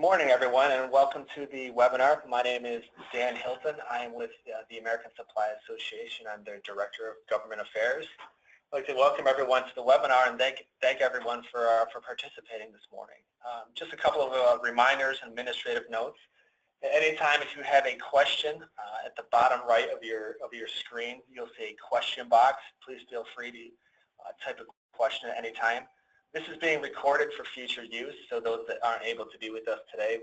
Good morning, everyone, and welcome to the webinar. My name is Dan Hilton. I am with the American Supply Association. I'm their Director of Government Affairs. I'd like to welcome everyone to the webinar and thank everyone for participating this morning. Just a couple of reminders and administrative notes. At any time, if you have a question, at the bottom right of your screen, you'll see a question box. Please feel free to type a question at any time. This is being recorded for future use, so those that aren't able to be with us today,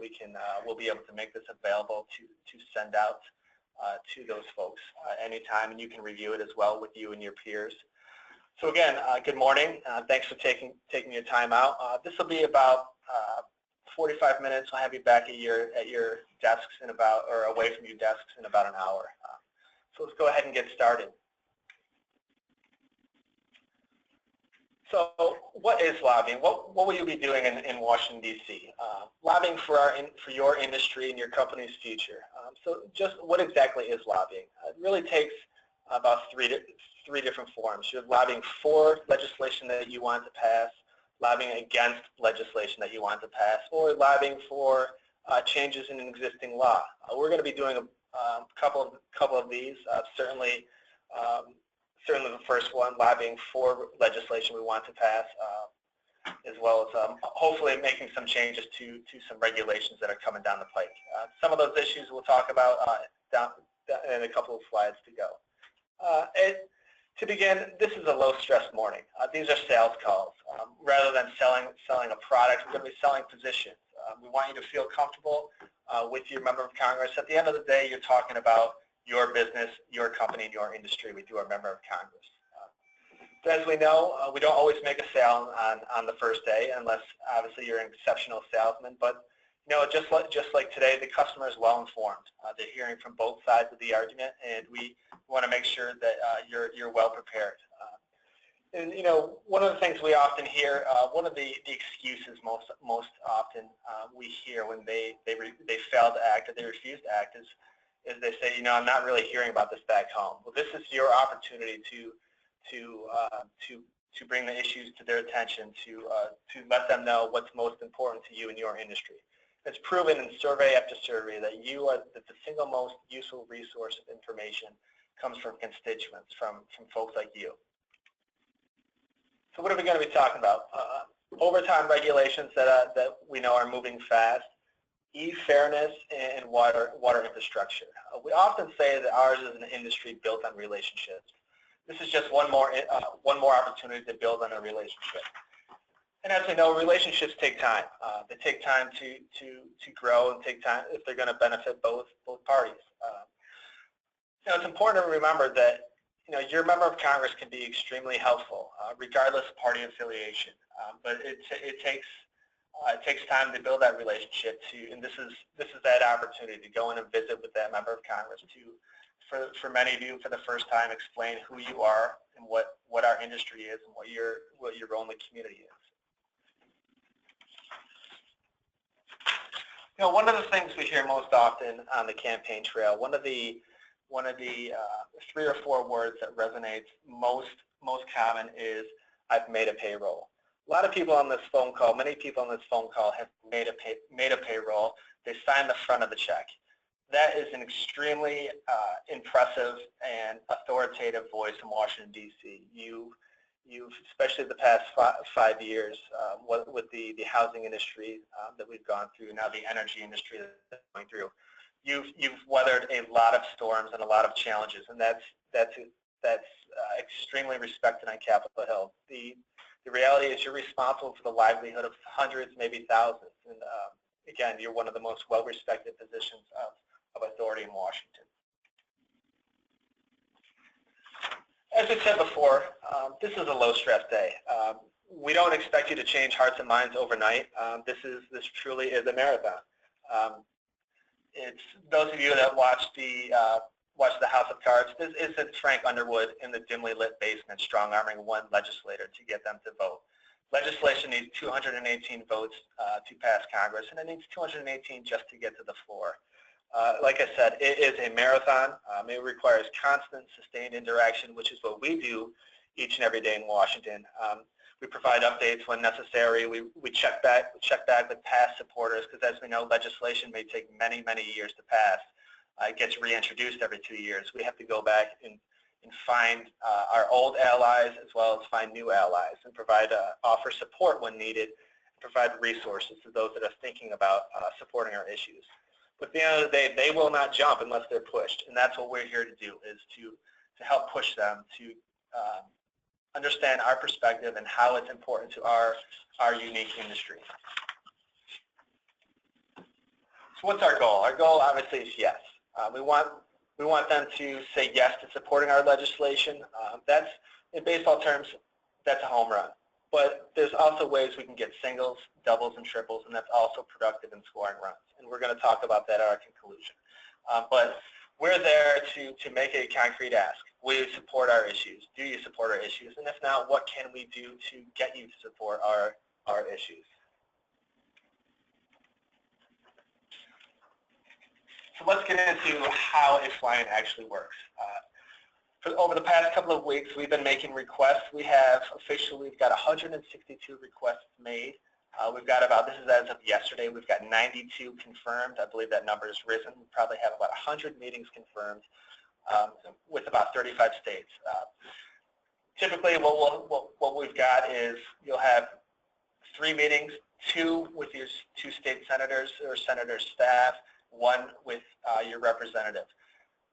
we'll be able to make this available to send out to those folks anytime, and you can review it as well with you and your peers. So again, good morning. Thanks for taking your time out. This will be about 45 minutes. I'll have you back at your desks in about, or away from your desks in about an hour. So let's go ahead and get started. So what is lobbying? What will you be doing in Washington, D.C.? Lobbying for your industry and your company's future. So just what exactly is lobbying? It really takes about three different forms. You have lobbying for legislation that you want to pass, lobbying against legislation that you want to pass, or lobbying for changes in existing law. We're going to be doing a couple of these. Certainly the first one, lobbying for legislation we want to pass, as well as hopefully making some changes to some regulations that are coming down the pike. Some of those issues we'll talk about down in a couple of slides to go. To begin, this is a low-stress morning. These are sales calls. Rather than selling a product, we're going to be selling positions. We want you to feel comfortable with your member of Congress. At the end of the day, you're talking about your business, your company, and your industry with your member of Congress. So as we know, we don't always make a sale on the first day, unless obviously you're an exceptional salesman. But you know, just like today, the customer is well informed. They're hearing from both sides of the argument, and we want to make sure that you're well prepared. And you know, one of the things we often hear, one of the excuses most often we hear when they fail to act or they refuse to act is they say, you know, I'm not really hearing about this back home. Well, this is your opportunity to bring the issues to their attention, to let them know what's most important to you in your industry. It's proven in survey after survey that the single most useful resource of information comes from constituents, from folks like you. So what are we going to be talking about? Overtime regulations that we know are moving fast, e-fairness, and water infrastructure. We often say that ours is an industry built on relationships. This is just one more opportunity to build on a relationship. And as we know, relationships take time. They take time to grow and take time if they're going to benefit both parties. You know, it's important to remember that your member of Congress can be extremely helpful, regardless of party affiliation. But it takes time to build that relationship and this is that opportunity to go in and visit with that member of Congress for many of you for the first time explain who you are and what our industry is and what your role in the community is. You know, one of the things we hear most often on the campaign trail, one of the 3 or 4 words that resonates most common is, I've made a payroll. A lot of people on this phone call, many people on this phone call have made a payroll. They signed the front of the check. That is an extremely impressive and authoritative voice in Washington, D.C. You've, especially the past 5 years, with the housing industry that we've gone through, now the energy industry that's going through, you've weathered a lot of storms and a lot of challenges, and that's extremely respected on Capitol Hill. The reality is you're responsible for the livelihood of hundreds, maybe thousands. And again, you're one of the most well-respected positions of authority in Washington. As we said before, this is a low-stress day. We don't expect you to change hearts and minds overnight. This truly is a marathon. It's those of you that watch the House of Cards. This isn't Frank Underwood in the dimly lit basement strong-arming one legislator to get them to vote. Legislation needs 218 votes to pass Congress, and it needs 218 just to get to the floor. Like I said, it is a marathon. It requires constant, sustained interaction, which is what we do each and every day in Washington. We provide updates when necessary. We check back with past supporters, because as we know, legislation may take many, many years to pass. It gets reintroduced every 2 years. We have to go back and find our old allies as well as find new allies, and offer support when needed, and provide resources to those that are thinking about supporting our issues. But at the end of the day, they will not jump unless they're pushed, and that's what we're here to do, is to help push them to understand our perspective and how it's important to our unique industry. So what's our goal? Our goal obviously is yes. We want them to say yes to supporting our legislation. That's, in baseball terms, that's a home run. But there's also ways we can get singles, doubles, and triples, and that's also productive in scoring runs. And we're going to talk about that at our conclusion. But we're there to make a concrete ask. Will you support our issues? Do you support our issues? And if not, what can we do to get you to support our issues? So let's get into how a fly-in actually works. Over the past couple of weeks, we've been making requests. We've got 162 requests made. We've got this is as of yesterday, we've got 92 confirmed. I believe that number has risen. We probably have about 100 meetings confirmed with about 35 states. Typically, what we've got is you'll have 3 meetings, 2 with your 2 state senators or senator staff, 1 with your representative.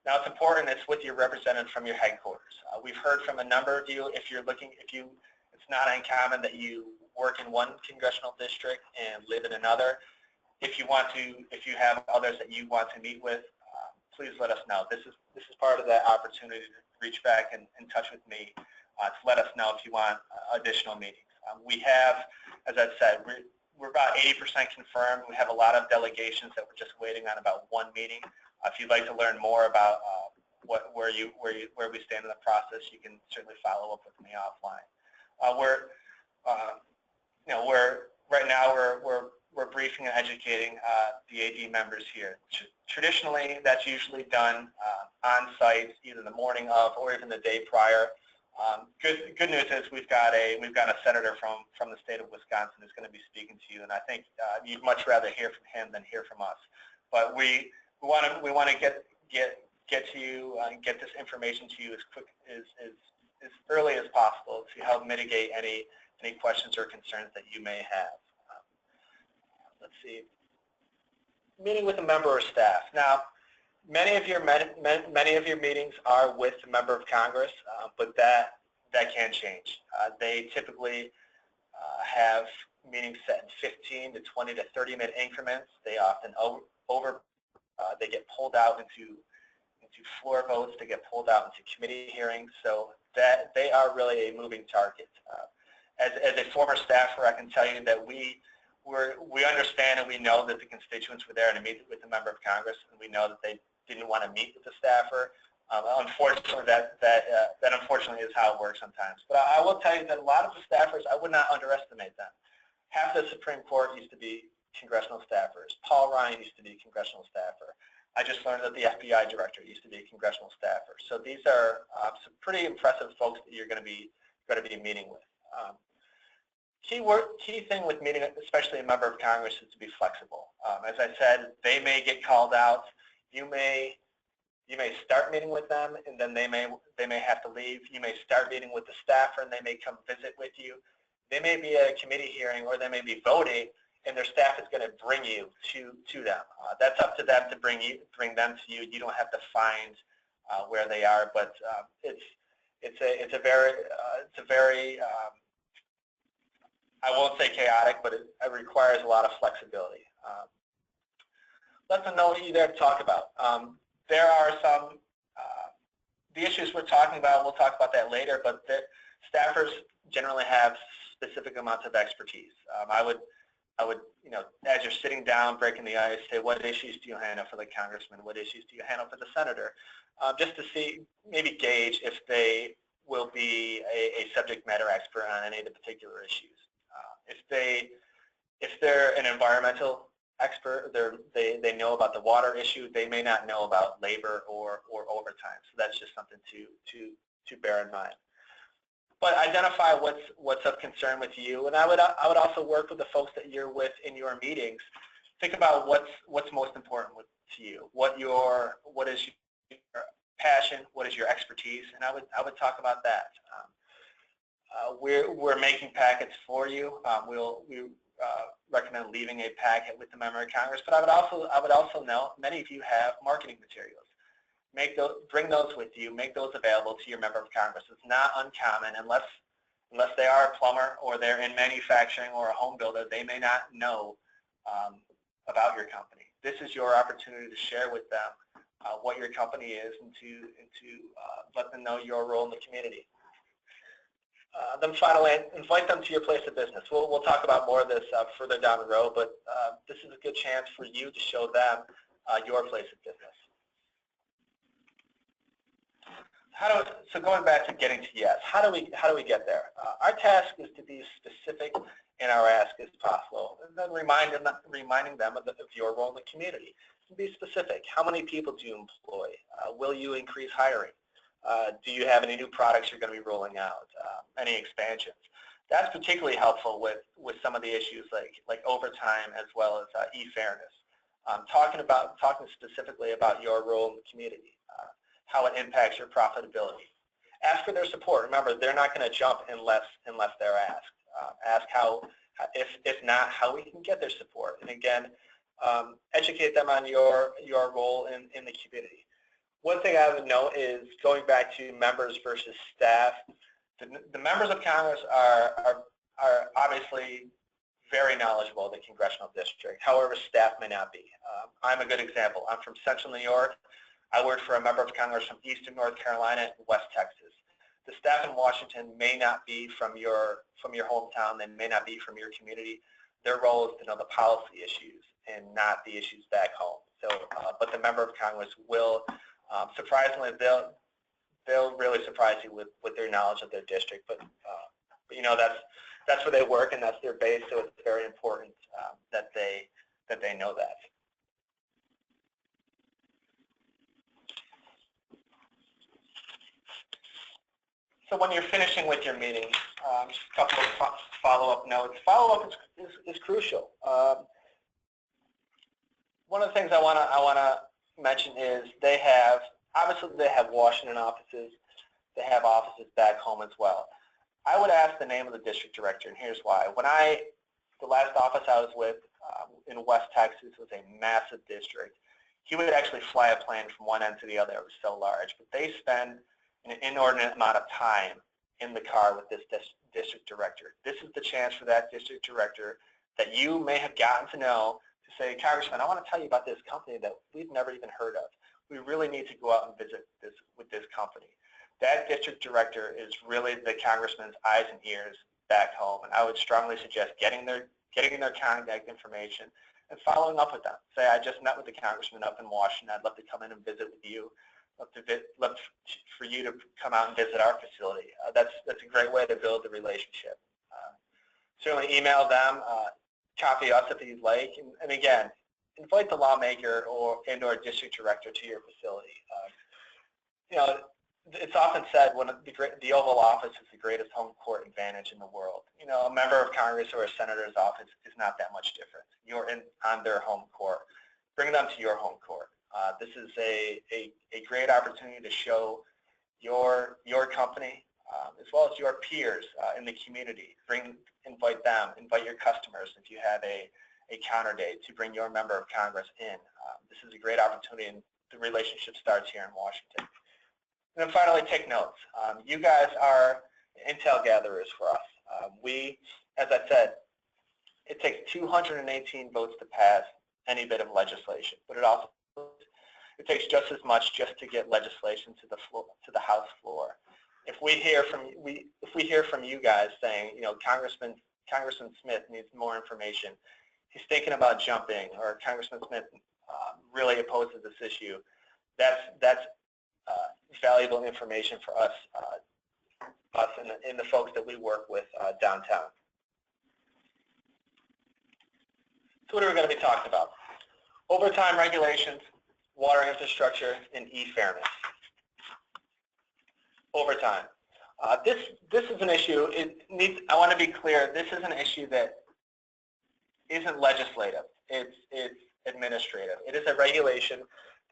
Now, it's important it's with your representative from your headquarters. We've heard from a number of you. It's not uncommon that you work in one congressional district and live in another. If you have others that you want to meet with, please let us know. This is part of that opportunity to reach back and touch with me to let us know if you want additional meetings. We have, as I've said, we're about 80% confirmed. We have a lot of delegations that we're just waiting on about 1 meeting. If you'd like to learn more about where we stand in the process, you can certainly follow up with me offline. Right now we're briefing and educating the AD members here. Traditionally, that's usually done on site, either the morning of or even the day prior. Good news is we've got a senator from the state of Wisconsin who's going to be speaking to you, and I think you'd much rather hear from him than hear from us. But we want to get to you and get this information to you as early as possible to help mitigate any questions or concerns that you may have. Let's see. Meeting with a member or staff. Now, many of your meetings are with a member of Congress, but that can change. They typically have meetings set in 15 to 20 to 30-minute increments. They often they get pulled out into floor votes. They get pulled out into committee hearings. So that they are really a moving target. As a former staffer, I can tell you that we understand and we know that the constituents were there to meet with a member of Congress, and we know that they didn't want to meet with the staffer. Unfortunately, that unfortunately is how it works sometimes. But I will tell you that a lot of the staffers, I would not underestimate them. Half the Supreme Court used to be congressional staffers. Paul Ryan used to be a congressional staffer. I just learned that the FBI director used to be a congressional staffer. So these are some pretty impressive folks that you're going to be meeting with. Key thing with meeting, especially a member of Congress, is to be flexible. As I said, they may get called out. You may start meeting with them, and then they may have to leave. You may start meeting with the staffer, and they may come visit with you. They may be at a committee hearing, or they may be voting, and their staff is going to bring you to them. That's up to them to bring them to you. You don't have to find where they are, but it's a very I won't say chaotic, but it requires a lot of flexibility. Let them know what you're there to talk about. There are some the issues we're talking about. We'll talk about that later, but the staffers generally have specific amounts of expertise. I would, as you're sitting down, breaking the ice, say, what issues do you handle for the congressman? What issues do you handle for the senator? Just to see, maybe gauge if they will be a subject matter expert on any of the particular issues. If they're an environmental expert, they know about the water issue, they may not know about labor or overtime. So that's just something to bear in mind. But identify what's of concern with you, and I would also work with the folks that you're with in your meetings. Think about what's most important to you. What is your passion? What is your expertise? And I would talk about that. We're making packets for you. We recommend leaving a packet with the member of Congress. But I would also note many of you have marketing materials. Bring those with you. Make those available to your member of Congress. It's not uncommon unless they are a plumber or they're in manufacturing or a home builder. They may not know about your company. This is your opportunity to share with them what your company is and to let them know your role in the community. Then finally, invite them to your place of business. We'll talk about more of this further down the road, but this is a good chance for you to show them your place of business. So going back to getting to yes, how do we get there? Our task is to be specific in our ask as possible, and then reminding them of your role in the community. Be specific. How many people do you employ? Will you increase hiring? Do you have any new products you're going to be rolling out? Any expansions? That's particularly helpful with some of the issues like overtime as well as e-fairness. Talking specifically about your role in the community, how it impacts your profitability. Ask for their support. Remember, they're not going to jump unless they're asked. Ask if not, how we can get their support. And again, educate them on your role in the community. One thing I would note is going back to members versus staff. The members of Congress are obviously very knowledgeable of the congressional district. However, staff may not be. I'm a good example. I'm from Central New York. I work for a member of Congress from Eastern North Carolina and West Texas. The staff in Washington may not be from your hometown. They may not be from your community. Their role is to know the policy issues and not the issues back home. So, but the member of Congress will, surprisingly, they'll really surprise you with their knowledge of their district. But you know, that's where they work and that's their base. So it's very important that they know that. So when you're finishing with your meeting, just a couple of follow-up notes. Follow-up is crucial. One of the things I want to mention is obviously they have Washington offices. They have offices back home as well. I would ask the name of the district director, and here's why. The last office I was with in West Texas was a massive district. He would actually fly a plane from one end to the other. It was so large. But they spend an inordinate amount of time in the car with this district director. This is the chance for that district director that you may have gotten to know to say, Congressman, I want to tell you about this company that we've never even heard of. We really need to go out and visit with this company. That district director is really the congressman's eyes and ears back home, and I would strongly suggest getting their contact information and following up with them. Say, I just met with the congressman up in Washington. I'd love to come in and visit with you. Love for you to come out and visit our facility. That's a great way to build the relationship. Certainly email them, copy us if you'd like, and again, invite the lawmaker or district director to your facility. You know, it's often said the Oval Office is the greatest home court advantage in the world. You know, a member of Congress or a senator's office is not that much different. You're on their home court. Bring them to your home court. This is a great opportunity to show your company as well as your peers in the community. Invite them, invite your customers if you have a counter date to bring your member of Congress in. This is a great opportunity, and the relationship starts here in Washington. And then finally, take notes. You guys are intel gatherers for us. As I said, it takes 218 votes to pass any bit of legislation, but it takes just as much just to get legislation to the House floor. If we hear from you guys saying, you know, Congressman Smith needs more information, he's thinking about jumping, or Congressman Smith really opposes this issue, that's valuable information for us and the folks that we work with downtown. So what are we going to be talking about? Overtime regulations, water infrastructure, and e-fairness. Overtime. This is an issue. I want to be clear. This is an issue that isn't legislative. It's administrative. It is a regulation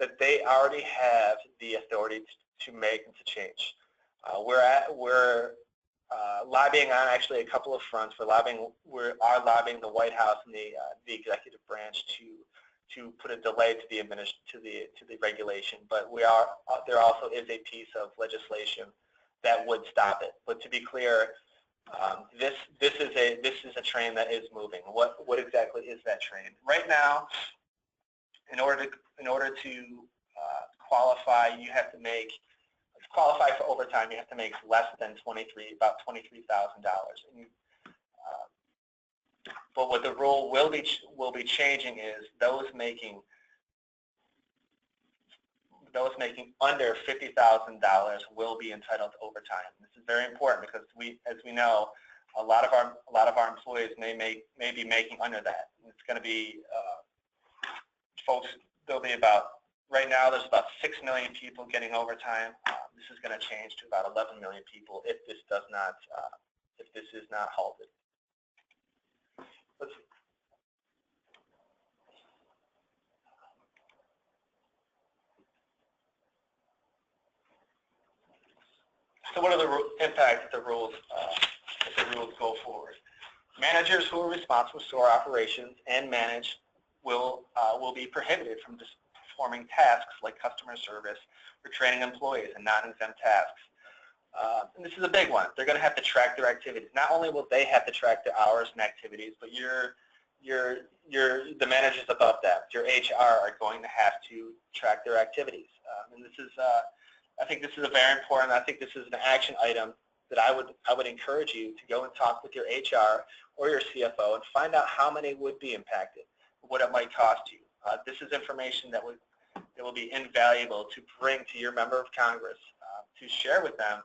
that they already have the authority to make and to change. We're lobbying on actually a couple of fronts. We are lobbying the White House and the executive branch to put a delay to the regulation. But there also is a piece of legislation that would stop it. But to be clear, this is a train that is moving. What exactly is that train? Right now, in order to qualify, you have to qualify for overtime. You have to make less than about $23,000. But what the rule will be changing is those making under $50,000 will be entitled to overtime. This is very important because as we know, a lot of our employees may be making under that. It's going to be folks. There'll be right now there's about 6 million people getting overtime. This is going to change to about 11 million people if this is not halted. Let's see. So what are the impacts if the rules go forward? Managers who are responsible for store operations and manage will be prohibited from performing tasks like customer service or training employees and non-exempt tasks. And this is a big one. They're going to have to track their activities. Not only will they have to track their hours and activities, but the managers above that, your HR, are going to have to track their activities. And this is, I think this is a very important. I think this is an action item that I would encourage you to go and talk with your HR or your CFO and find out how many would be impacted, what it might cost you. This is information that will be invaluable to bring to your member of Congress to share with them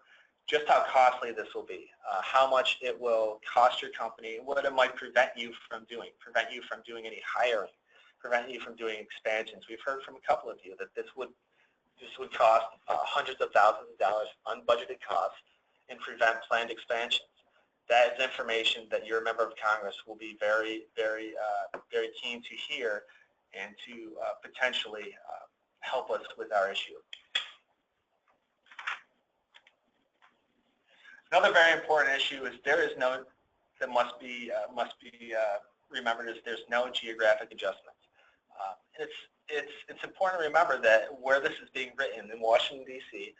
just how costly this will be, how much it will cost your company, what it might prevent you from doing any hiring, prevent you from doing expansions. We've heard from a couple of you that this would cost hundreds of thousands of dollars unbudgeted costs and prevent planned expansions. That is information that your member of Congress will be very, very, very keen to hear and to potentially help us with our issue. Another very important issue is that must be remembered is there's no geographic adjustment. It's important to remember that where this is being written in Washington, D.C.,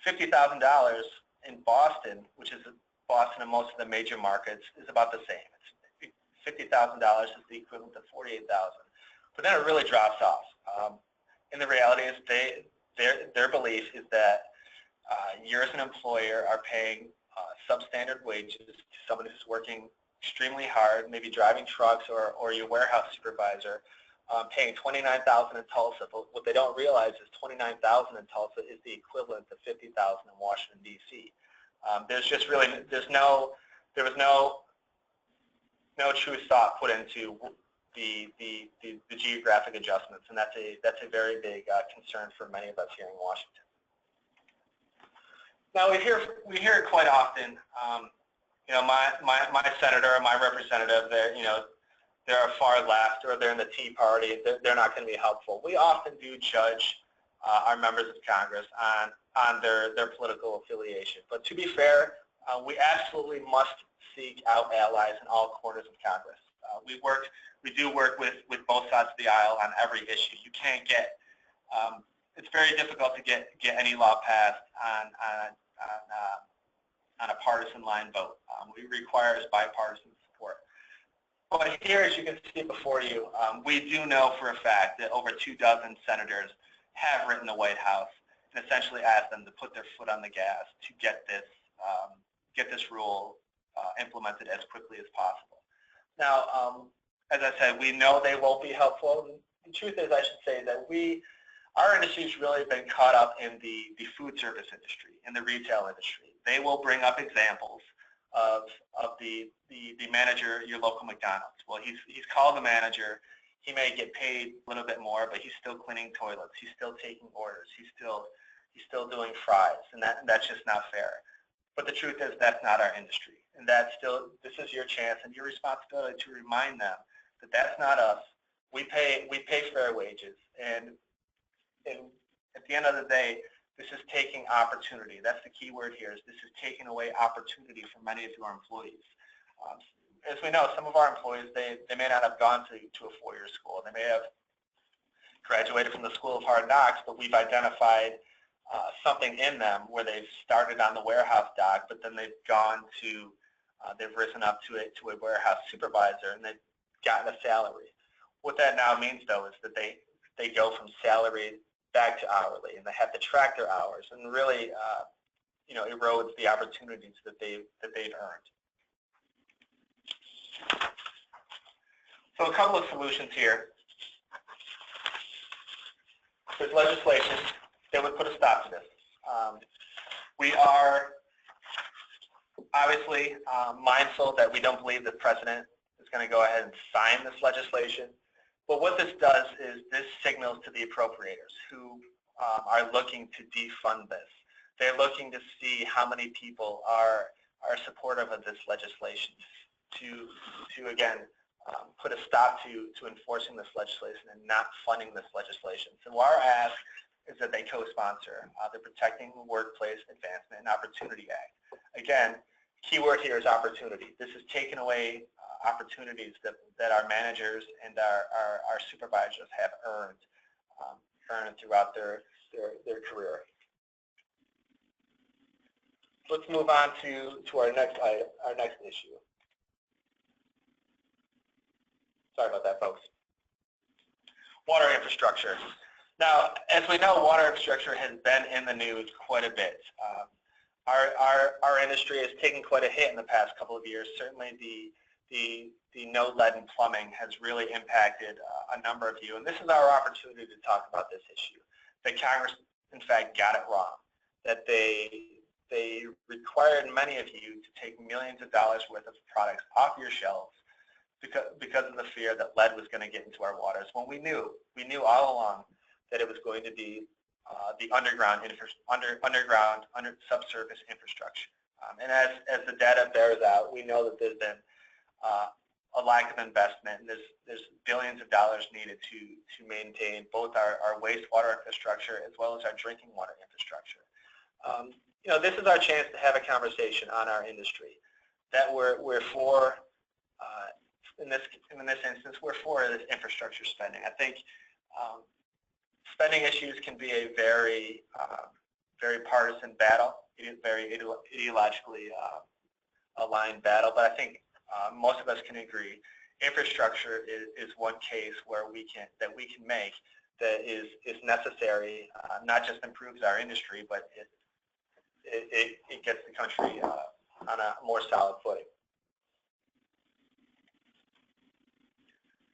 $50,000 in Boston, which is Boston and most of the major markets, is about the same. It's $50,000 is the equivalent to $48,000. But then it really drops off. And the reality is their belief is that you as an employer are paying substandard wages to someone who's working extremely hard, maybe driving trucks or your warehouse supervisor, paying $29,000 in Tulsa. But what they don't realize is $29,000 in Tulsa is the equivalent to $50,000 in Washington, D.C. There was no true thought put into the geographic adjustments, and that's a very big concern for many of us here in Washington. Now we hear it quite often. My senator or my representative, they're far left or they're in the Tea Party. They're not going to be helpful. We often do judge our members of Congress on their political affiliation. But to be fair, we absolutely must seek out allies in all corners of Congress. We do work with both sides of the aisle on every issue. You can't get. It's very difficult to get any law passed on a partisan line vote. It requires bipartisan support. But here, as you can see before you, we do know for a fact that over 24 senators have written the White House and essentially asked them to put their foot on the gas to get this rule implemented as quickly as possible. Now, as I said, we know they won't be helpful. The truth is, I should say that our industry's really been caught up in the food service industry, in the retail industry. They will bring up examples of the manager at your local McDonald's. Well, he's called the manager. He may get paid a little bit more, but he's still cleaning toilets. He's still taking orders. He's still doing fries, and that's just not fair. But the truth is that's not our industry. And that's still, this is your chance and your responsibility to remind them that that's not us. We pay fair wages. And at the end of the day, this is taking opportunity. That's the key word here, is this is taking away opportunity from many of your employees. As we know, some of our employees, they may not have gone to a four-year school. They may have graduated from the School of Hard Knocks, but we've identified something in them where they've started on the warehouse dock, but then they've gone to, they've risen up to a warehouse supervisor, and they've gotten a salary. What that now means, though, is that they go from salary back to hourly, and they have to track their hours, and really, erodes the opportunities that they've earned. So a couple of solutions here. There's legislation that would put a stop to this. We are obviously mindful that we don't believe the president is going to go ahead and sign this legislation. But what this does is this signals to the appropriators who are looking to defund this. They're looking to see how many people are supportive of this legislation to again, put a stop to enforcing this legislation and not funding this legislation. So our ask is that they co-sponsor the Protecting the Workplace Advancement and Opportunity Act. Again, keyword here is opportunity. This is taking away opportunities that our managers and our supervisors have earned throughout their career. Let's move on to our next item, our next issue. Sorry about that, folks. Water infrastructure. Now, as we know, water infrastructure has been in the news quite a bit. Our industry has taken quite a hit in the past couple of years. Certainly the no lead in plumbing has really impacted a number of you. And this is our opportunity to talk about this issue. That Congress, in fact, got it wrong. That they required many of you to take millions of dollars worth of products off your shelves because of the fear that lead was going to get into our waters, when we knew all along that it was going to be the underground subsurface infrastructure. And as the data bears out, we know that there's been a lack of investment, and there's billions of dollars needed to maintain both our wastewater infrastructure as well as our drinking water infrastructure. This is our chance to have a conversation on our industry, that we're for. In this instance, we're for this infrastructure spending. I think spending issues can be a very partisan battle, very ideologically aligned battle. But I think most of us can agree infrastructure is one case where we can make that is necessary. Not just improves our industry, but it gets the country on a more solid footing.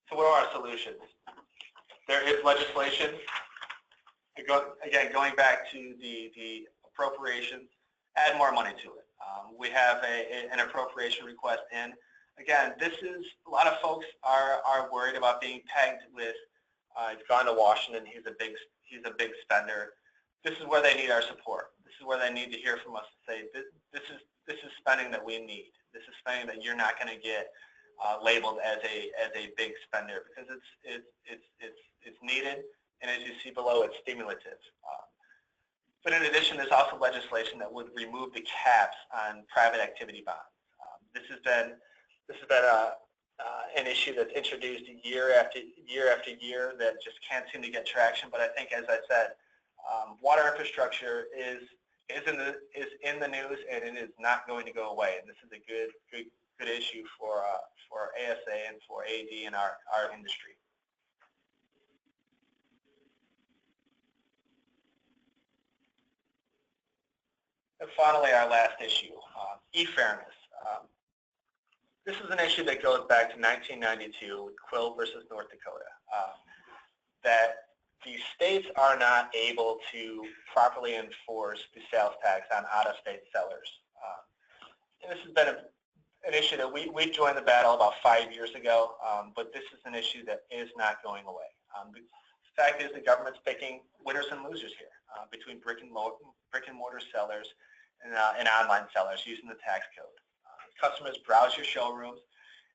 So what are our solutions? There is legislation. Again, going back to the appropriations, add more money to it. We have an appropriation request in. Again, this is, a lot of folks are worried about being pegged with, he's gone to Washington, he's a big spender. This is where they need our support. This is where they need to hear from us to say, this is spending that we need. This is spending that you're not going to get labeled as a big spender, because it's needed, and as you see below, it's stimulative. But in addition, there's also legislation that would remove the caps on private activity bonds. This has been an issue that's introduced year after year that just can't seem to get traction. But I think, as I said, water infrastructure is in the news, and it is not going to go away. And this is a good issue for ASA and for AD in our industry. And finally, our last issue, e-fairness. This is an issue that goes back to 1992 with Quill versus North Dakota, that the states are not able to properly enforce the sales tax on out-of-state sellers. And this has been an issue that we joined the battle about 5 years ago, but this is an issue that is not going away. The fact is, the government's picking winners and losers here between brick and mortar sellers and online sellers using the tax code. Customers browse your showrooms,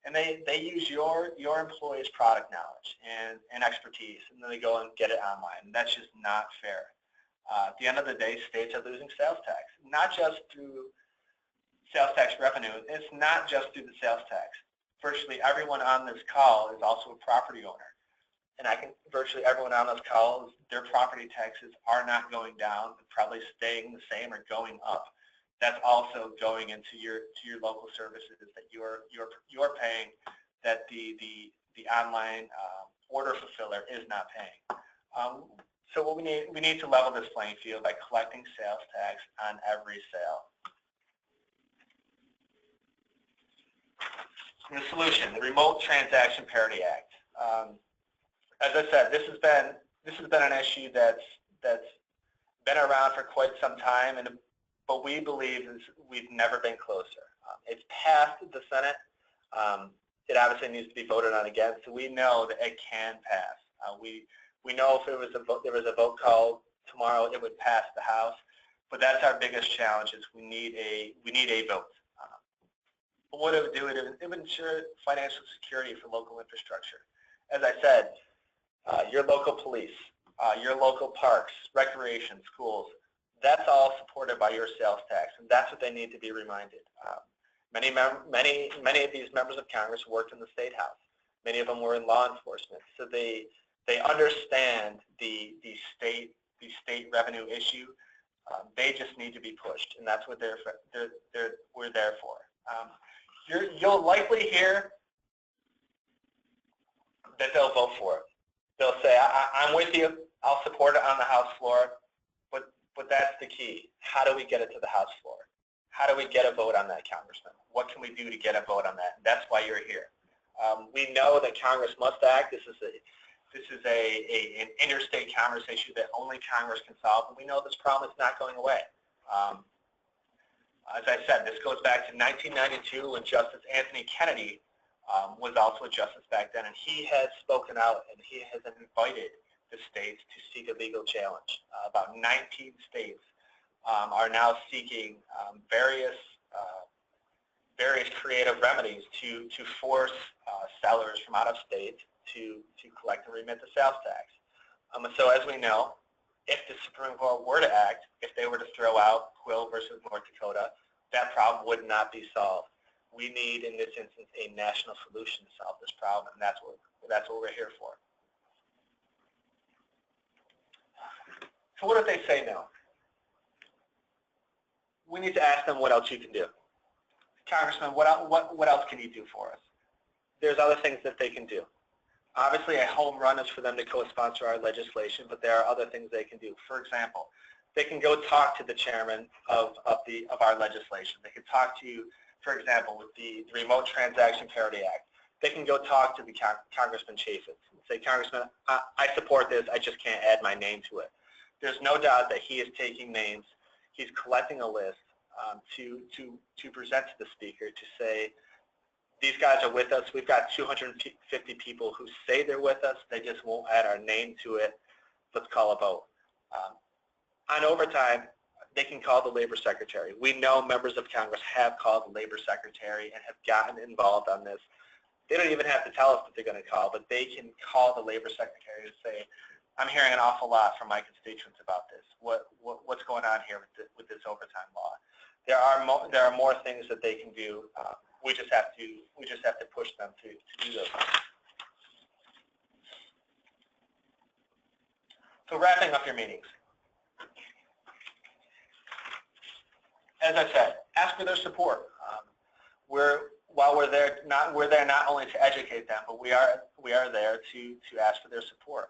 and they use your employees' product knowledge and expertise, and then they go and get it online. And that's just not fair. At the end of the day, states are losing sales tax, not just through sales tax revenue. It's not just through the sales tax. Virtually everyone on this call is also a property owner. And virtually everyone on this call, their property taxes are not going down, probably staying the same or going up. That's also going into your local services that you're paying, that the online order fulfiller is not paying. So what we need to level this playing field by collecting sales tax on every sale. The solution, the Remote Transaction Parity Act. As I said, this has been an issue that's been around for quite some time, but we believe we've never been closer. It's passed the Senate. It obviously needs to be voted on again, so we know that it can pass. We know if there was a vote called tomorrow, it would pass the House. But that's our biggest challenge: is we need a vote. But what it would do, it would ensure financial security for local infrastructure. As I said, your local police, your local parks, recreation, schools, that's all supported by your sales tax, and that's what they need to be reminded. Many of these members of Congress worked in the State House. Many of them were in law enforcement, so they understand the state revenue issue. They just need to be pushed, and that's what we're there for. You'll likely hear that they'll vote for it. They'll say, I'm with you, I'll support it on the House floor, but that's the key. How do we get it to the House floor? How do we get a vote on that, Congressman? What can we do to get a vote on that? That's why you're here. We know that Congress must act. This is an interstate commerce issue that only Congress can solve, and we know this problem is not going away. As I said, this goes back to 1992 when Justice Anthony Kennedy was also a justice back then, and he has spoken out and he has invited the states to seek a legal challenge. About 19 states are now seeking various creative remedies to force sellers from out of state to collect and remit the sales tax. So as we know, if the Supreme Court were to act, if they were to throw out Quill versus North Dakota, that problem would not be solved. We need, in this instance, a national solution to solve this problem, and that's what we're here for. So what if they say no? We need to ask them what else you can do. Congressman, what else can you do for us? There's other things that they can do. Obviously, a home run is for them to co-sponsor our legislation, but there are other things they can do. For example, they can go talk to the chairman of our legislation. They can talk to, for example, with the Remote Transaction Parity Act. They can go talk to the Congressman Chaffetz and say, Congressman, I support this. I just can't add my name to it. There's no doubt that he is taking names. He's collecting a list to present to the speaker to say, these guys are with us. We've got 250 people who say they're with us. They just won't add our name to it. Let's call a vote. On overtime, they can call the labor secretary. We know members of Congress have called the labor secretary and have gotten involved on this. They don't even have to tell us that they're going to call, but they can call the labor secretary and say, I'm hearing an awful lot from my constituents about this. What's going on here with this overtime law? There are more things that they can do. We just have to push them to do those things. So wrapping up your meetings. As I said, ask for their support. While we're there not only to educate them, but we are there to ask for their support.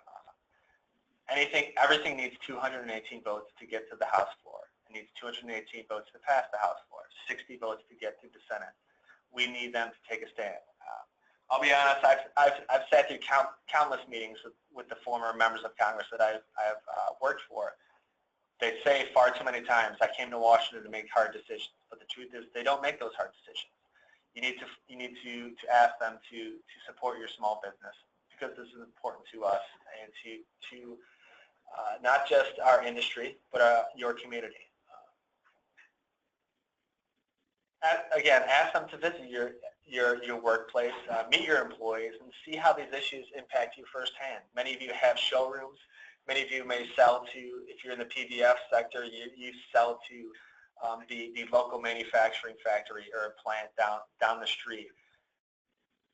Everything needs 218 votes to get to the House floor. It needs 218 votes to pass the House floor, 60 votes to get through the Senate. We need them to take a stand. I'll be honest, I've sat through countless meetings with the former members of Congress that I've worked for. They say far too many times, I came to Washington to make hard decisions, but the truth is they don't make those hard decisions. You need to ask them to support your small business, because this is important to us and to not just our industry, but your community. again, ask them to visit your workplace, meet your employees, and see how these issues impact you firsthand. Many of you have showrooms. Many of you may sell to, if you're in the PDF sector, you sell to the local manufacturing factory or plant down the street.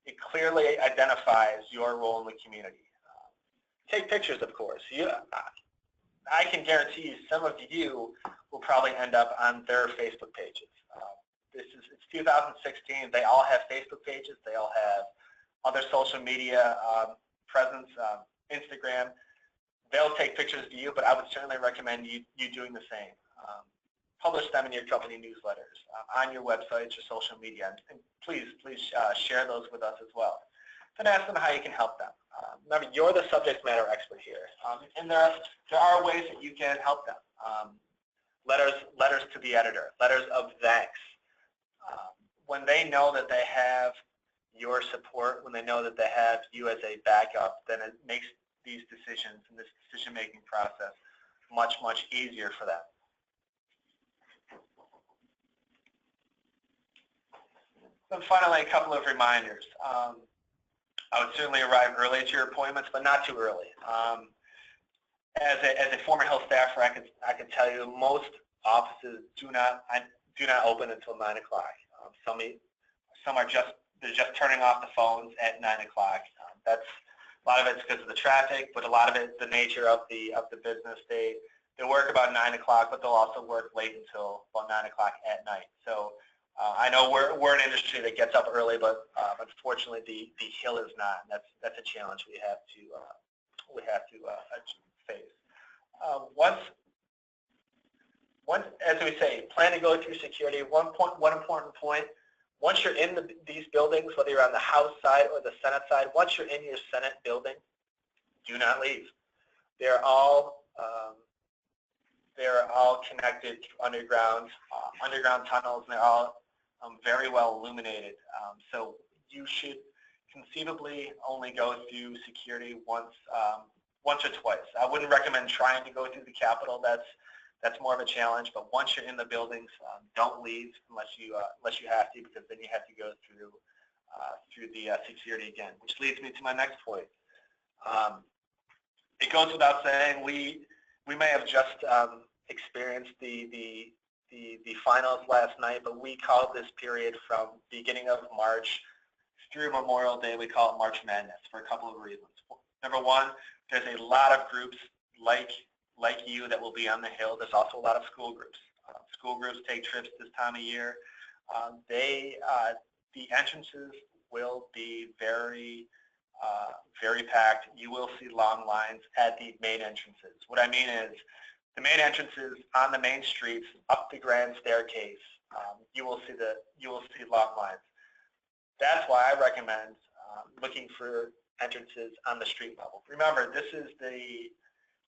It clearly identifies your role in the community. Take pictures, of course. I can guarantee you some of you will probably end up on their Facebook pages. It's 2016. They all have Facebook pages. They all have other social media presence, Instagram. They'll take pictures of you, but I would certainly recommend you doing the same. Publish them in your company newsletters, on your websites, your social media, and please share those with us as well. Then ask them how you can help them. Remember, you're the subject matter expert here, and there are ways that you can help them. Letters to the editor, letters of thanks. When they know that they have your support, when they know that they have you as a backup, then it makes these decisions and this decision-making process much, much easier for them. And finally, a couple of reminders. I would certainly arrive early to your appointments, but not too early. As a former health staffer, I could tell you most offices do not open until 9 o'clock. Some are just turning off the phones at 9 o'clock. That's a lot of it's because of the traffic, but a lot of it's the nature of the business. They work about 9 o'clock, but they'll also work late until about 9 o'clock at night. So I know we're an industry that gets up early, but unfortunately the hill is not. And that's a challenge we have to face. Once, as we say, plan to go through security. One important point. Once you're in these buildings, whether you're on the House side or the Senate side, once you're in your Senate building, do not leave. They're all connected to underground tunnels, and they're all very well illuminated. So you should conceivably only go through security once or twice. I wouldn't recommend trying to go through the Capitol. That's more of a challenge. But once you're in the buildings, don't leave unless you have to, because then you have to go through the security again. Which leads me to my next point. It goes without saying we may have just experienced the finals last night, but we call this period from beginning of March through Memorial Day. We call it March Madness for a couple of reasons. Number one, there's a lot of groups like you that will be on the Hill. There's also a lot of school groups. School groups take trips this time of year. The entrances will be very packed. You will see long lines at the main entrances. What I mean is, the main entrances on the main streets up the grand staircase, you will see long lines. That's why I recommend looking for entrances on the street level. Remember, this is the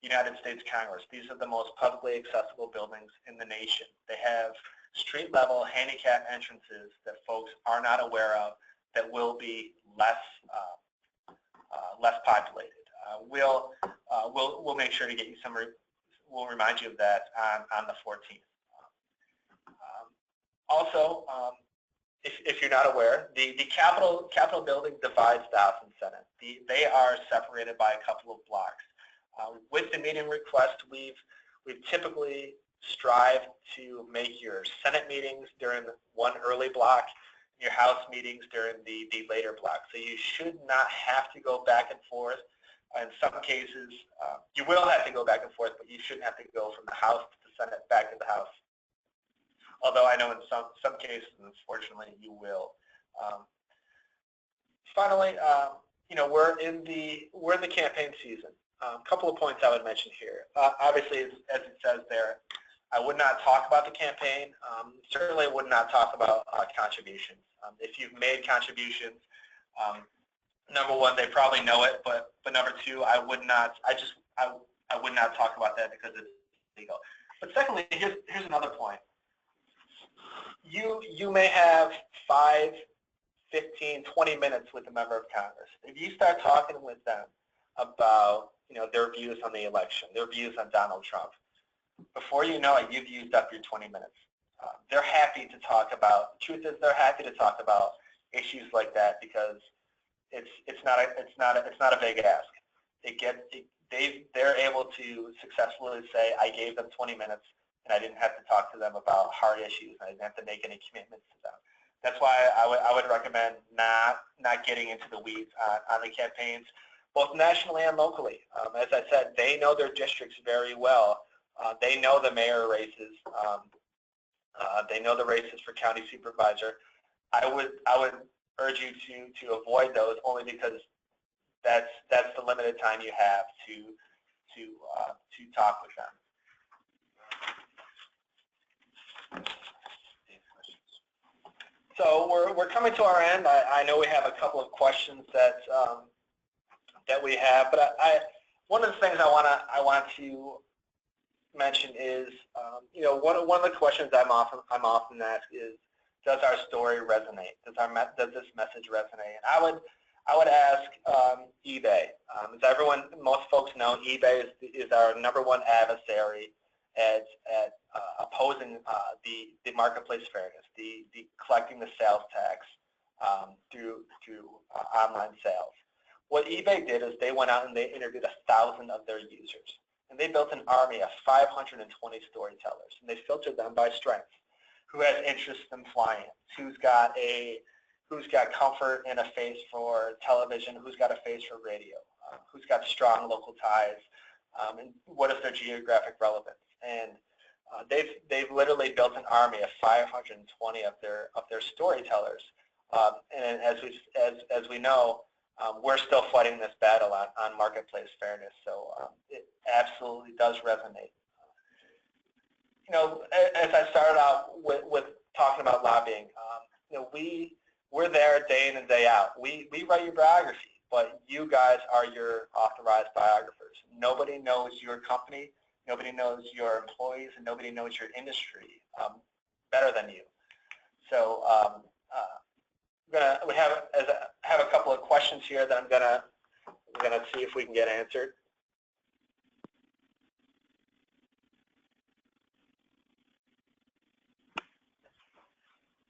United States Congress. These are the most publicly accessible buildings in the nation. They have street level handicap entrances that folks are not aware of that will be less populated. We'll make sure to get you some. We'll remind you of that on the 14th. Also, if you're not aware, the Capitol building divides the House and Senate. They are separated by a couple of blocks. With the meeting request, we've typically strived to make your Senate meetings during one early block, your House meetings during the later block. So you should not have to go back and forth. In some cases, you will have to go back and forth, but you shouldn't have to go from the House to the Senate back to the House. Although I know in some cases, unfortunately, you will. Finally, we're in the campaign season. A couple of points I would mention here. Obviously, as it says there, I would not talk about the campaign. Certainly would not talk about contributions. If you've made contributions, number one, they probably know it, but number two, I would not talk about that because it's legal. But secondly, here's another point. You may have 5, 15, 20 minutes with a member of Congress. If you start talking with them about their views on the election, their views on Donald Trump, before you know it, you've used up your 20 minutes. they're happy to talk about. The truth is, they're happy to talk about issues like that because it's not a big ask. They're able to successfully say, I gave them 20 minutes and I didn't have to talk to them about hard issues. I didn't have to make any commitments to them. That's why I would recommend not getting into the weeds on the campaigns, both nationally and locally. As I said, they know their districts very well. They know the mayor races. They know the races for county supervisor. I would urge you to avoid those only because that's the limited time you have to talk with them. So we're coming to our end. I know we have a couple of questions that we have, but one of the things I want to mention is one of the questions I'm often asked is, does our story resonate? Does this message resonate? And I would ask eBay. As most folks know, eBay is our #1 adversary at opposing the marketplace fairness, the collecting the sales tax through online sales. What eBay did is they went out and they interviewed 1,000 of their users, and they built an army of 520 storytellers, and they filtered them by strength. Who has interest in flying? Who's got comfort and a face for television? Who's got a face for radio? Who's got strong local ties? And what is their geographic relevance? And they've literally built an army of 520 of their storytellers. And as we know, we're still fighting this battle on marketplace fairness. So it absolutely does resonate. As I started out with talking about lobbying, we're there day in and day out. We write your biography, but you guys are your authorized biographers. Nobody knows your company, nobody knows your employees, and nobody knows your industry better than you. So we have a couple of questions here that I'm gonna see if we can get answered.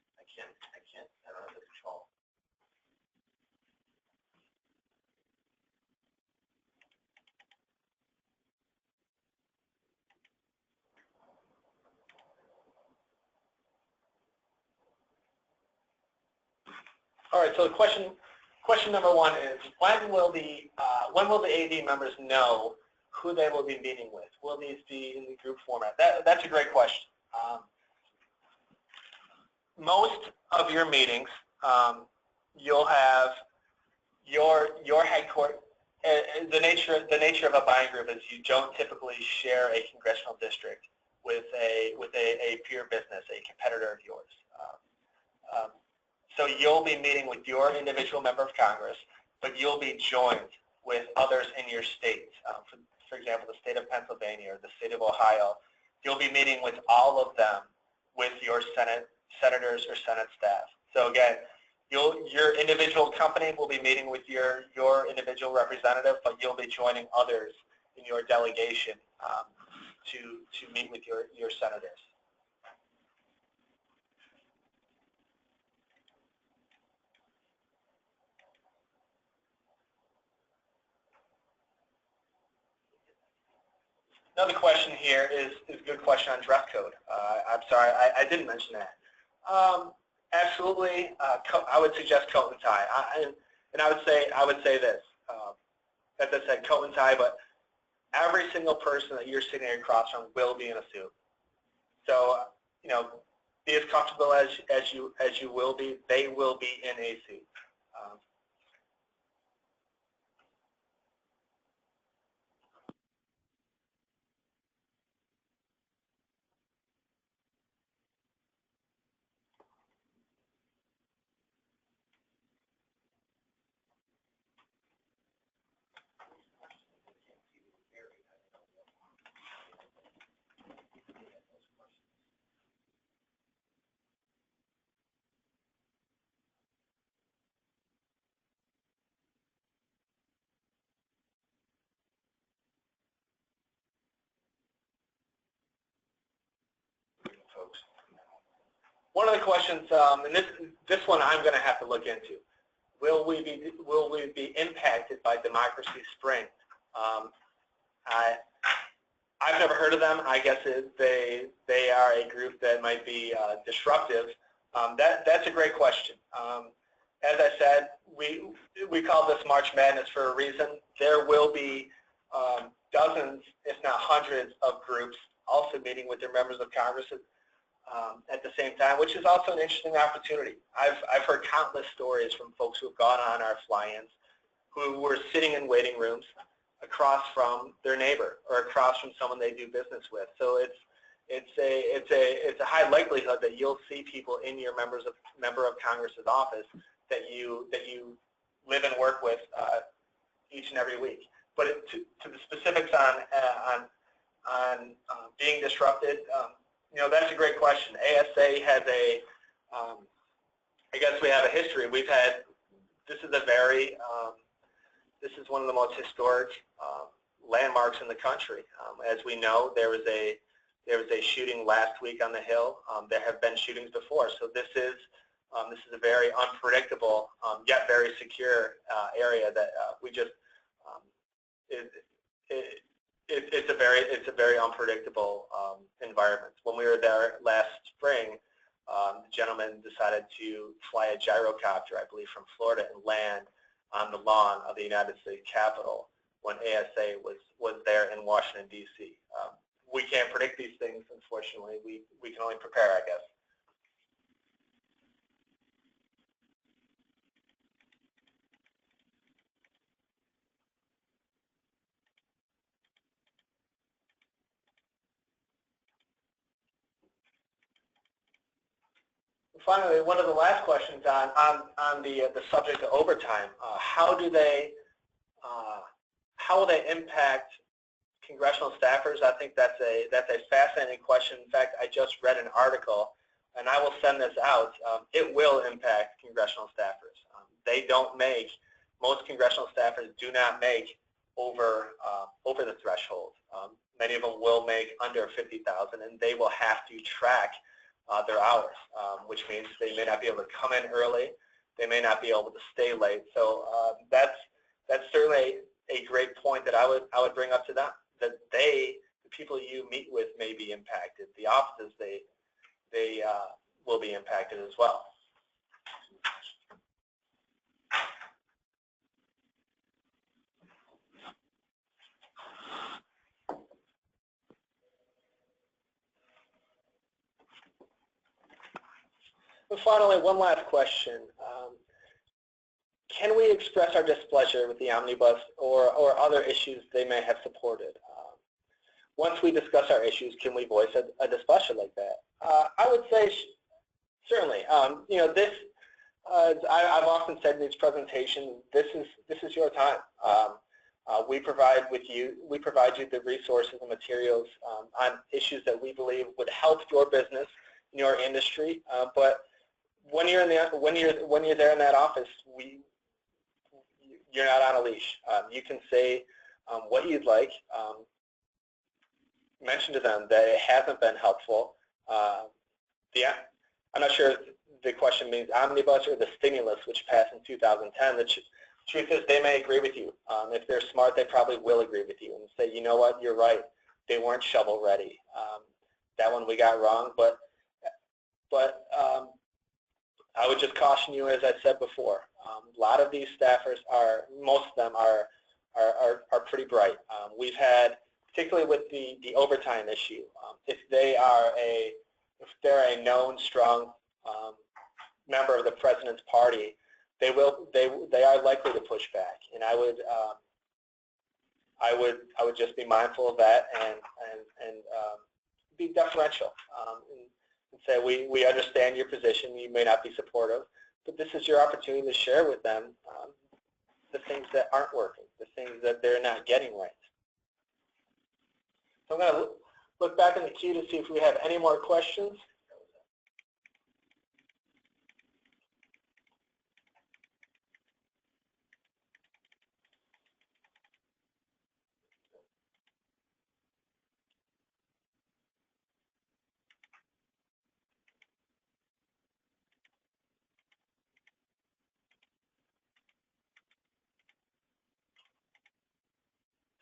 I don't have the control. All right, so the question number 1 is, when will the AD members know who they will be meeting with? Will these be in the group format? That's a great question. Most of your meetings, you'll have your headquarters. The nature of a buying group is you don't typically share a congressional district with a peer business, a competitor of yours. So you'll be meeting with your individual member of Congress, but you'll be joined with others in your state. For example, the state of Pennsylvania or the state of Ohio. You'll be meeting with all of them with your senators or Senate staff. So again, your individual company will be meeting with your individual representative, but you'll be joining others in your delegation to meet with your senators. Another question here is a good question on dress code. I'm sorry, I didn't mention that. Absolutely, I would suggest coat and tie. And I would say this. As I said, coat and tie, but every single person that you're sitting across from will be in a suit. So be as comfortable as you will be. They will be in a suit. One of the questions, and this one I'm going to have to look into. Will we be impacted by Democracy Spring? I've never heard of them. I guess they are a group that might be disruptive. That's a great question. As I said, we call this March Madness for a reason. There will be dozens, if not hundreds, of groups also meeting with their members of Congress at the same time, which is also an interesting opportunity. I've heard countless stories from folks who have gone on our fly-ins who were sitting in waiting rooms across from their neighbor or across from someone they do business with. So it's a high likelihood that you'll see people in your member of Congress's office that you live and work with each and every week. But to the specifics on being disrupted, that's a great question. ASA has I guess we have a history. This is one of the most historic landmarks in the country. As we know, there was a shooting last week on the Hill. There have been shootings before, so this is a very unpredictable yet very secure area that we just it's a very unpredictable environment. When we were there last spring, the gentleman decided to fly a gyrocopter, I believe, from Florida and land on the lawn of the United States Capitol when ASA was there in Washington, D.C. We can't predict these things, unfortunately. We can only prepare, I guess. Finally, one of the last questions on the subject of overtime, how will they impact congressional staffers? I think that's a fascinating question. In fact, I just read an article, and I will send this out. It will impact congressional staffers. Most congressional staffers do not make over the threshold. Many of them will make under 50,000, and they will have to track their hours, which means they may not be able to come in early. They may not be able to stay late. So that's certainly a great point that I would bring up to them, that the people you meet with may be impacted. The offices, they will be impacted as well. And finally, one last question. Can we express our displeasure with the omnibus or other issues they may have supported? Once we discuss our issues, can we voice a displeasure like that? I would say certainly. I've often said in these presentations, this is your time. We provide you the resources and materials on issues that we believe would help your business, your industry. But when you're there in that office, you're not on a leash. You can say what you'd like. Mention to them that it hasn't been helpful. I'm not sure if the question means omnibus or the stimulus, which passed in 2010. The truth is, they may agree with you. If they're smart, they probably will agree with you and say, you know what, you're right. They weren't shovel ready. That one we got wrong, but I would just caution you, as I said before. A lot of these staffers most of them are pretty bright. We've had, particularly with the overtime issue, if they're a known strong member of the president's party, they are likely to push back, and I would just be mindful of that and be deferential and say we understand your position. You may not be supportive, but this is your opportunity to share with them the things that aren't working, the things that they're not getting right. So I'm going to look back in the queue to see if we have any more questions.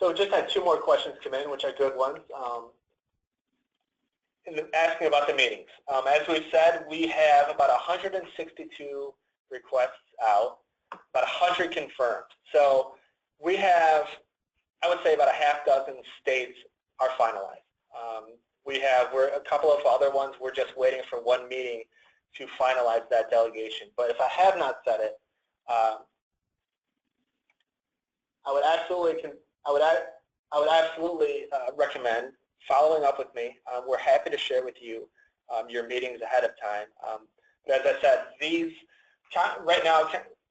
So just had two more questions come in, which are good ones. Asking about the meetings. As we've said, we have about 162 requests out, about 100 confirmed. So we have, I would say, about a half dozen states are finalized. We're a couple of other ones, we're just waiting for one meeting to finalize that delegation. But if I have not said it, I would absolutely recommend following up with me. We're happy to share with you your meetings ahead of time. But as I said, right now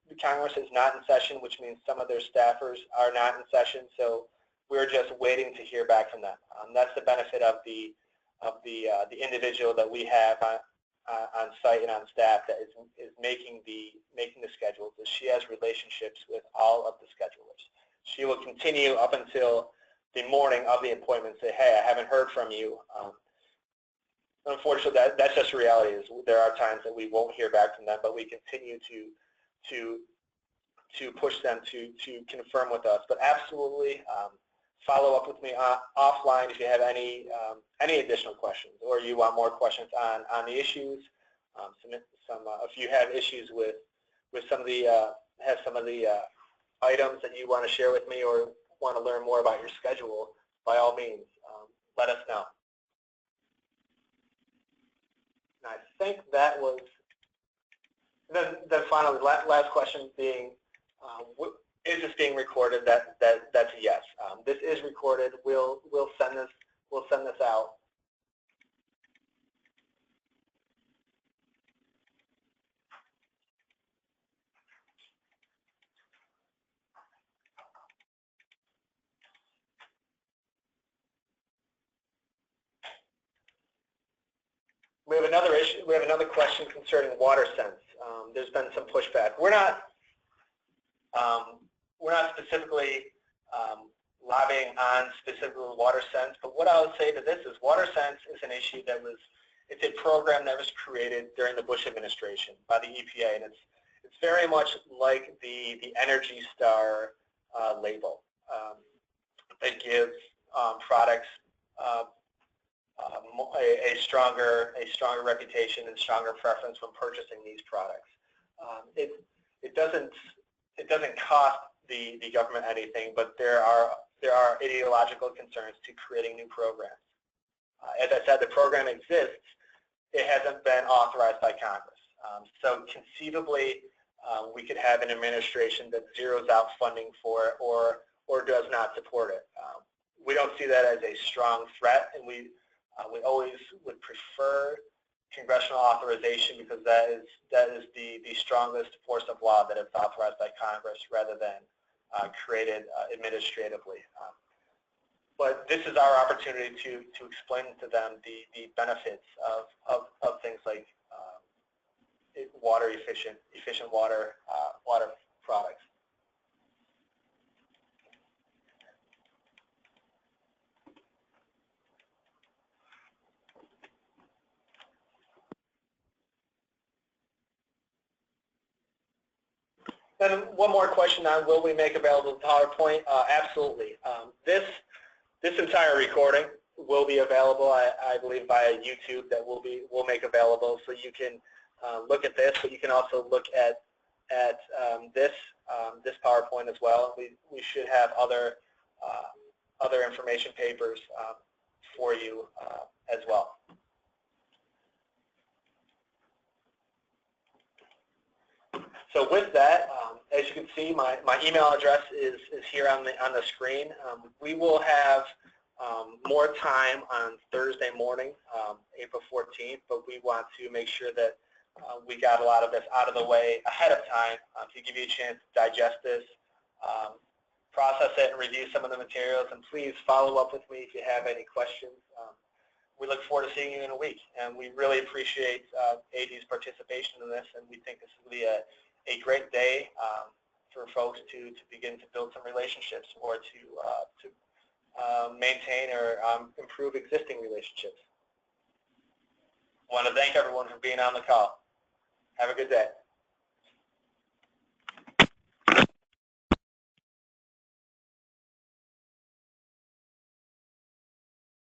the Congress is not in session, which means some of their staffers are not in session. So we're just waiting to hear back from them. That's the benefit of the individual that we have on site and on staff that is making the schedules. Is she has relationships with all of the schedulers. She will continue up until the morning of the appointment, say, hey, I haven't heard from you. Unfortunately, that's just reality. Is there are times that we won't hear back from them, but we continue to push them to confirm with us. But absolutely, follow up with me offline if you have any additional questions, or you want more questions on the issues. If you have issues with some of the items that you want to share with me, or want to learn more about your schedule, by all means, let us know. And I think that was, then finally, last question being, is this being recorded? That's a yes. This is recorded. We'll send this out. We have another issue. We have another question concerning water sense. There's been some pushback. We're not specifically lobbying on specifically water sense, but what I would say to this is water sense is an issue it's a program that was created during the Bush administration by the EPA, and it's very much like the Energy Star label. It gives products a stronger reputation and stronger preference when purchasing these products. It doesn't cost the government anything, but there are ideological concerns to creating new programs. As I said, the program exists. It hasn't been authorized by Congress. So conceivably, we could have an administration that zeroes out funding for it or does not support it. We don't see that as a strong threat, and we always would prefer congressional authorization, because that is the strongest force of law that is authorized by Congress rather than created administratively. But this is our opportunity to explain to them the benefits of things like efficient water products. And one more question on will we make available PowerPoint? Absolutely. This entire recording will be available, I believe, via YouTube. That we'll make available, so you can look at this, but you can also look at this PowerPoint as well. We should have other information papers for you as well. So with that, as you can see, my email address is here on the screen. We will have more time on Thursday morning, April 14th, but we want to make sure that we got a lot of this out of the way ahead of time to give you a chance to digest this, process it, and review some of the materials. And please follow up with me if you have any questions. We look forward to seeing you in a week, and we really appreciate AD's participation in this, and we think this will be a great day for folks to begin to build some relationships, or to maintain or improve existing relationships. I want to thank everyone for being on the call. Have a good day.